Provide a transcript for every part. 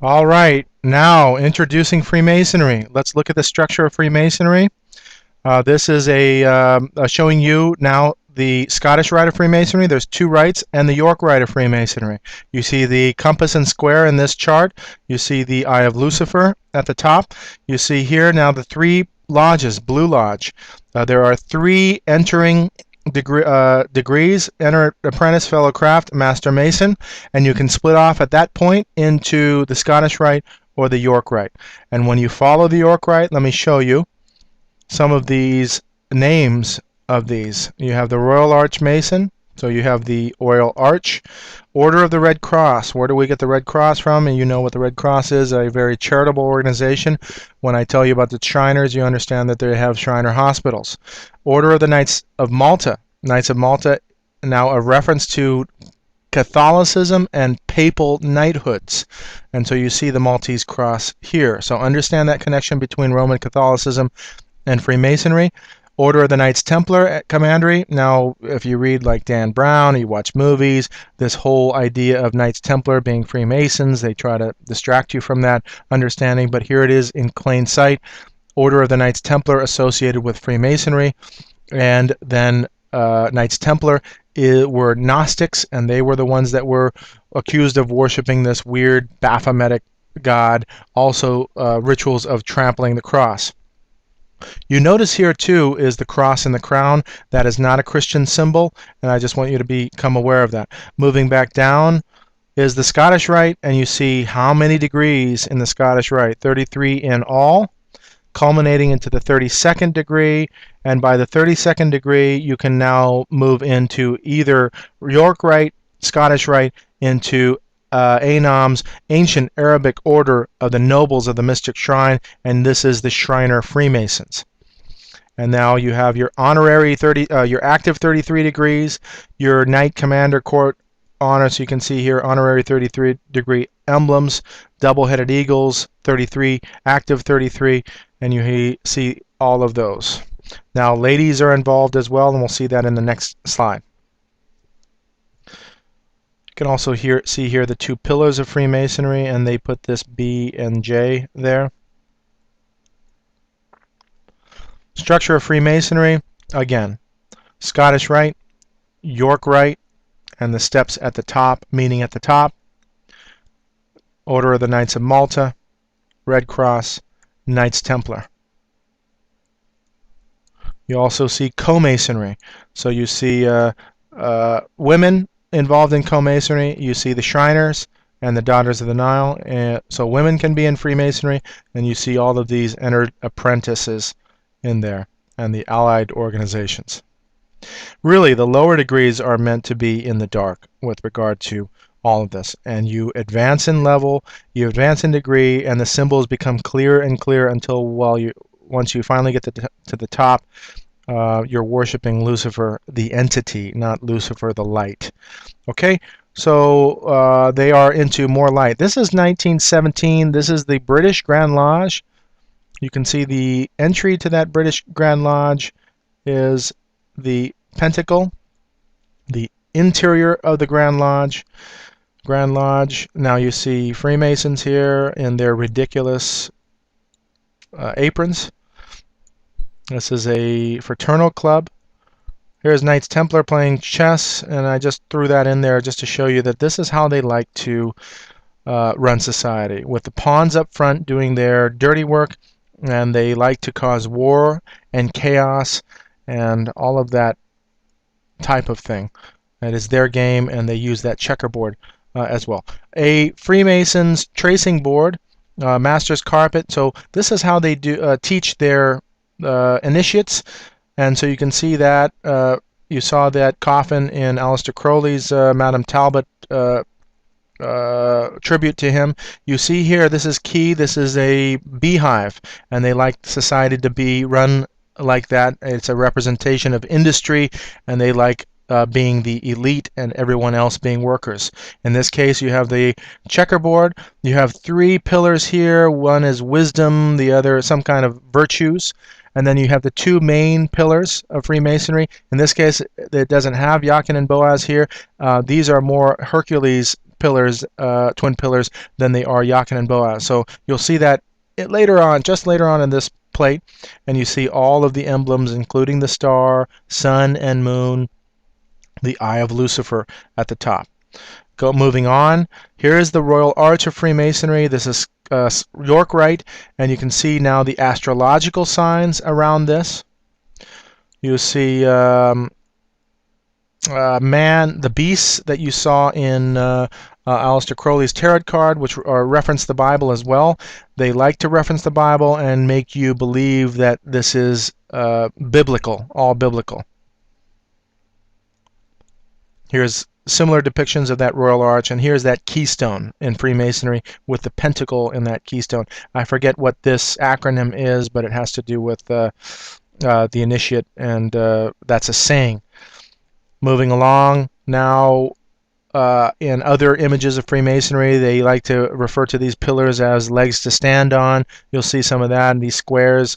All right, now introducing Freemasonry. Let's look at the structure of Freemasonry. This is showing you now the Scottish Rite of Freemasonry. There's two rites, and the York Rite of Freemasonry. You see the compass and square in this chart. You see the Eye of Lucifer at the top. You see here now the three lodges, Blue Lodge. There are three entering degrees: enter apprentice, fellow craft, master mason, and you can split off at that point into the Scottish Rite or the York Rite. And when you follow the York Rite, let me show you some of these names of these. You have the Royal Arch Mason, so you have the Royal Arch. Order of the Red Cross. Where do we get the Red Cross from? And you know what the Red Cross is, a very charitable organization. When I tell you about the Shriners, you understand that they have Shriner hospitals. Order of the Knights of Malta. Knights of Malta, now a reference to Catholicism and papal knighthoods. And so you see the Maltese cross here. So understand that connection between Roman Catholicism and Freemasonry. Order of the Knights Templar at Commandery. Now, if you read like Dan Brown, or you watch movies, this whole idea of Knights Templar being Freemasons, they try to distract you from that understanding, but here it is in plain sight. Order of the Knights Templar associated with Freemasonry, and then Knights Templar were Gnostics, and they were the ones that were accused of worshiping this weird Baphometic god, also rituals of trampling the cross. You notice here too is the cross and the crown. That is not a Christian symbol, and I just want you to become aware of that. Moving back down is the Scottish Rite, and you see how many degrees in the Scottish Rite, 33 in all, culminating into the 32nd degree, and by the 32nd degree you can now move into either York Rite, Scottish Rite, into Anam's ancient Arabic order of the nobles of the mystic shrine, and this is the Shriner Freemasons. And now you have your honorary your active 33 degrees, your Knight Commander Court honor. So you can see here honorary 33 degree emblems, double-headed eagles 33, active 33, and you see all of those. Now ladies are involved as well, and we'll see that in the next slide. You can also see here the two pillars of Freemasonry, and they put this B and J there. Structure of Freemasonry, again, Scottish Rite, York Rite, and the steps at the top, meaning at the top. Order of the Knights of Malta, Red Cross, Knights Templar. You also see co-masonry. So you see women involved in co-masonry. You see the Shriners and the Daughters of the Nile. So women can be in Freemasonry, and you see all of these entered apprentices in there, and the allied organizations. Really, the lower degrees are meant to be in the dark with regard to all of this, and you advance in level, you advance in degree, and the symbols become clearer and clearer until once you finally get to the top, you're worshiping Lucifer the entity, not Lucifer the light. Okay, so they are into more light. This is 1917. This is the British Grand Lodge. You can see the entry to that British Grand Lodge is the pentacle, the interior of the Grand Lodge. Now you see Freemasons here in their ridiculous aprons. This is a fraternal club. Here's Knights Templar playing chess, and I just threw that in there just to show you that this is how they like to run society, with the pawns up front doing their dirty work, and they like to cause war and chaos and all of that type of thing. That is their game, and they use that checkerboard as well. A Freemasons tracing board, master's carpet. So this is how they teach their initiates, and so you can see that you saw that coffin in Aleister Crowley's Madame Talbot tribute to him. You see here, this is key. This is a beehive, and they like society to be run like that. It's a representation of industry, and they like being the elite and everyone else being workers. In this case, you have the checkerboard. You have three pillars here. One is wisdom, the other some kind of virtues, and then you have the two main pillars of Freemasonry. In this case, it doesn't have Jachin and Boaz here. These are more Hercules pillars, twin pillars, than they are Jachin and Boaz. So you'll see that later on, just later on in this plate, and you see all of the emblems, including the star, sun, and moon, the eye of Lucifer at the top. Moving on, here is the Royal Arch of Freemasonry. This is York Rite, and you can see now the astrological signs around this. You see man, the beasts that you saw in Aleister Crowley's tarot card, which reference the Bible as well. They like to reference the Bible and make you believe that this is biblical, all biblical. Here's similar depictions of that Royal Arch, and here's that keystone in Freemasonry with the pentacle in that keystone. I forget what this acronym is, but it has to do with the initiate, and that's a saying. Moving along, now in other images of Freemasonry, they like to refer to these pillars as legs to stand on. You'll see some of that in these squares.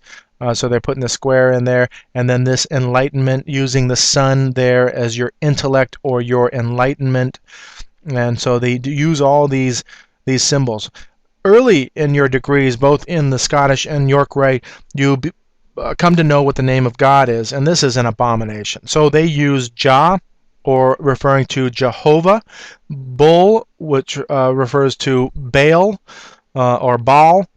So they're putting the square in there, and then this enlightenment, using the sun there as your intellect or your enlightenment. And so they use all these symbols. Early in your degrees, both in the Scottish and York Rite, you come to know what the name of God is, and this is an abomination. So they use Jah, or referring to Jehovah, Bull, which refers to Baal or Baal,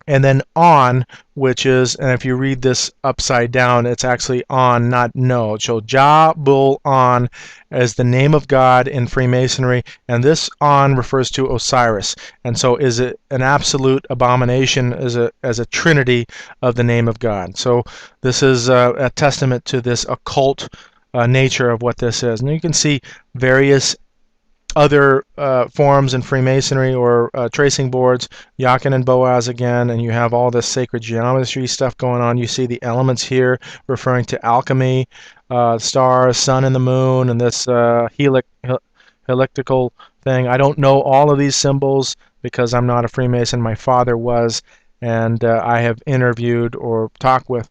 and then On, which is, and if you read this upside down, it's actually On, not No. So Jah, Bull, On as the name of God in Freemasonry, and this On refers to Osiris, and so is it an absolute abomination as a trinity of the name of God. So this is a testament to this occult nature of what this is. And you can see various other forms in Freemasonry, or tracing boards, Jachin and Boaz again, and you have all this sacred geometry stuff going on. You see the elements here referring to alchemy, stars, sun and the moon, and this helical thing. I don't know all of these symbols because I'm not a Freemason. My father was, and I have interviewed or talked with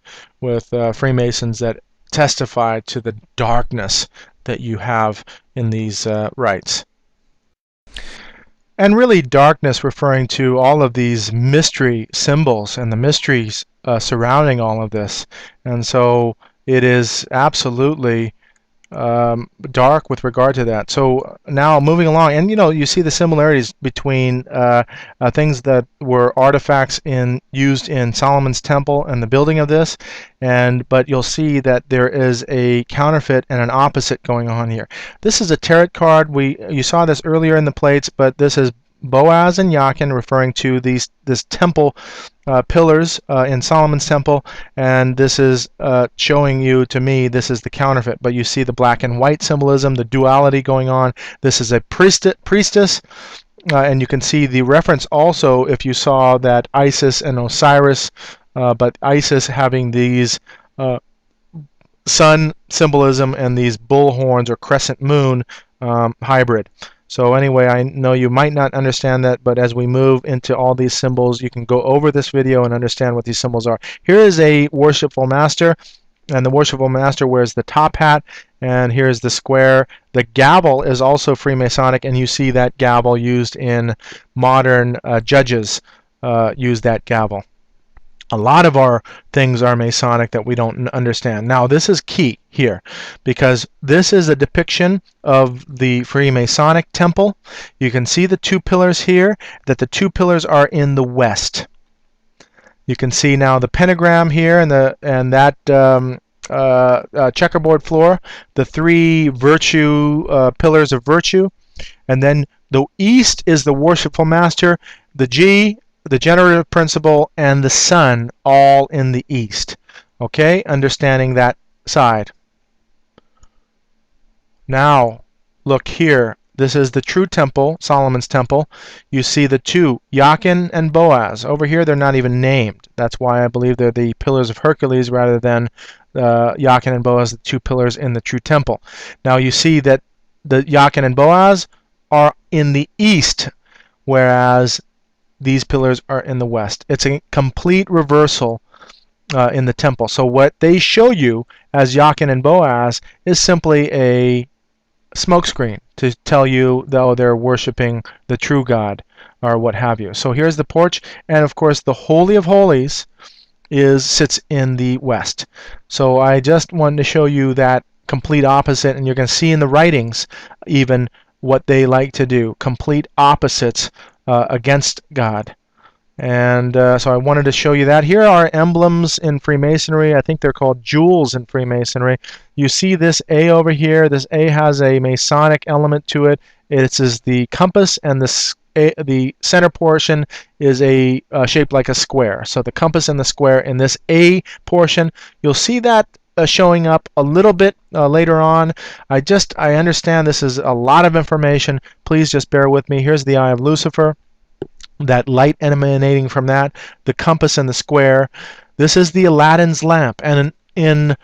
Freemasons that testify to the darkness that you have in these rites. And really, darkness referring to all of these mystery symbols and the mysteries surrounding all of this. And so it is absolutely dark with regard to that. So now moving along, and you see the similarities between things that were artifacts used in Solomon's temple and the building of this, but you'll see that there is a counterfeit and an opposite going on here. This is a tarot card. You saw this earlier in the plates, but this is Boaz and Jachin referring to this temple pillars in Solomon's temple, and this is showing you, to me, this is the counterfeit. But you see the black and white symbolism, the duality going on. This is a priestess, and you can see the reference also if you saw that Isis and Osiris, but Isis having these sun symbolism and these bull horns or crescent moon hybrid. So anyway, I know you might not understand that, but as we move into all these symbols, you can go over this video and understand what these symbols are. Here is a worshipful master, and the worshipful master wears the top hat, and here's the square. The gavel is also Freemasonic, and you see that gavel used in modern judges use that gavel. A lot of our things are Masonic that we don't understand. Now, this is key here because this is a depiction of the Freemasonic temple. You can see the two pillars here, that the two pillars are in the west. You can see now the pentagram here and that checkerboard floor, the three pillars of virtue, and then the east is the worshipful master, the G, the generative principle, and the sun, all in the east. Okay, understanding that side. Now, look here. This is the true temple, Solomon's temple. You see the two, Jachin and Boaz. Over here, they're not even named. That's why I believe they're the pillars of Hercules rather than Jachin and Boaz, the two pillars in the true temple. Now, you see that the Jachin and Boaz are in the east, whereas these pillars are in the west. It's a complete reversal in the temple. So what they show you as Jachin and Boaz is simply a smokescreen to tell you, though, they're worshiping the true God or what have you. So here's the porch, and of course the Holy of Holies sits in the west. So I just wanted to show you that complete opposite, and you're going to see in the writings even what they like to do, complete opposites against God. And so I wanted to show you that. Here are emblems in Freemasonry. I think they're called jewels in Freemasonry. You see this A over here. This A has a Masonic element to it. It is the compass, and the center portion is shaped like a square. So the compass and the square in this A portion, you'll see that showing up a little bit later on. I understand this is a lot of information. Please just bear with me. Here's the Eye of Lucifer, that light emanating from that, the compass and the square. This is the Aladdin's lamp, and in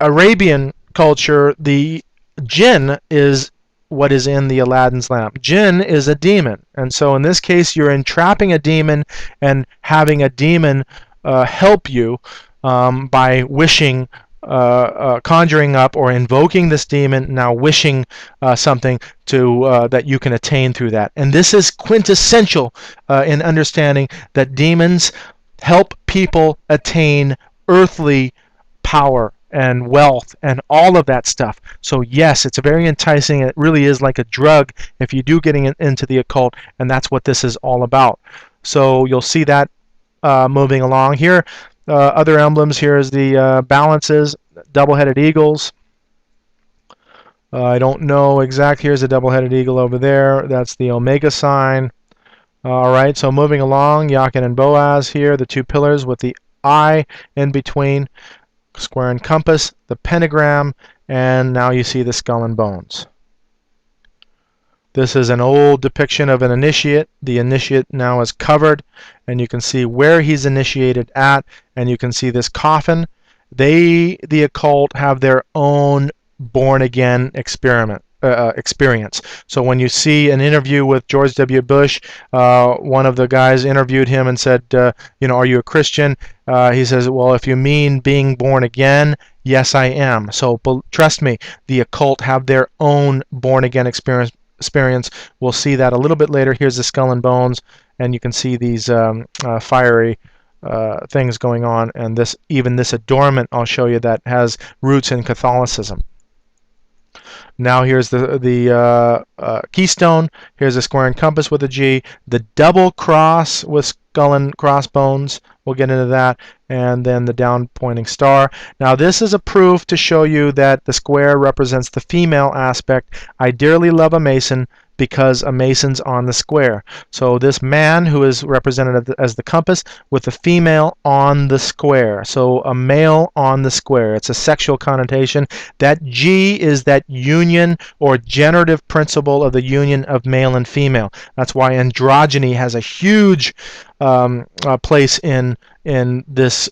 Arabian culture, the jinn is what is in the Aladdin's lamp. Jinn is a demon, and so in this case you're entrapping a demon and having a demon help you by wishing, conjuring up or invoking this demon, now wishing something to that you can attain through that. And this is quintessential in understanding that demons help people attain earthly power and wealth and all of that stuff. So yes, it's very enticing. It really is like a drug if you do getting into the occult, and that's what this is all about. So you'll see that moving along here. Other emblems, here is the balances, double-headed eagles. I don't know exact. Here's a double-headed eagle over there. That's the Omega sign. All right, so moving along, Jachin and Boaz here, the two pillars with the eye in between, square and compass, the pentagram, and now you see the skull and bones. This is an old depiction of an initiate. The initiate now is covered, and you can see where he's initiated at, and you can see this coffin. The occult, have their own born-again experience. So when you see an interview with George W. Bush, one of the guys interviewed him and said, are you a Christian? He says, well, if you mean being born again, yes, I am. So trust me, the occult have their own born-again experience. We'll see that a little bit later. Here's the skull and bones, and you can see these fiery things going on, and even this adornment I'll show you that has roots in Catholicism. Now here's the keystone. Here's a square and compass with a G. The double cross with skull and crossbones. We'll get into that. And then the down pointing star. Now this is a proof to show you that the square represents the female aspect. I dearly love a Mason because a Mason's on the square. So this man who is represented as the compass with the female on the square. So a male on the square. It's a sexual connotation. That G is that union or generative principle of the union of male and female. That's why androgyny has a huge place in this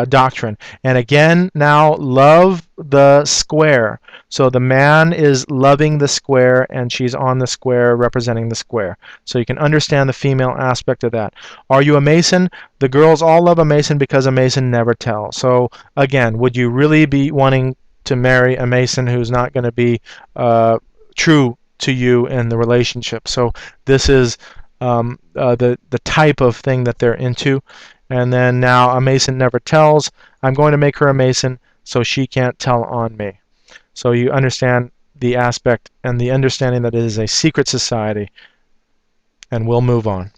doctrine. And again, now love the square. So the man is loving the square, and she's on the square representing the square. So you can understand the female aspect of that. Are you a Mason? The girls all love a Mason because a Mason never tells. So again, would you really be wanting to marry a Mason who's not going to be true to you in the relationship? So this is the type of thing that they're into. And then now a Mason never tells. I'm going to make her a Mason so she can't tell on me. So you understand the aspect and the understanding that it is a secret society. And we'll move on.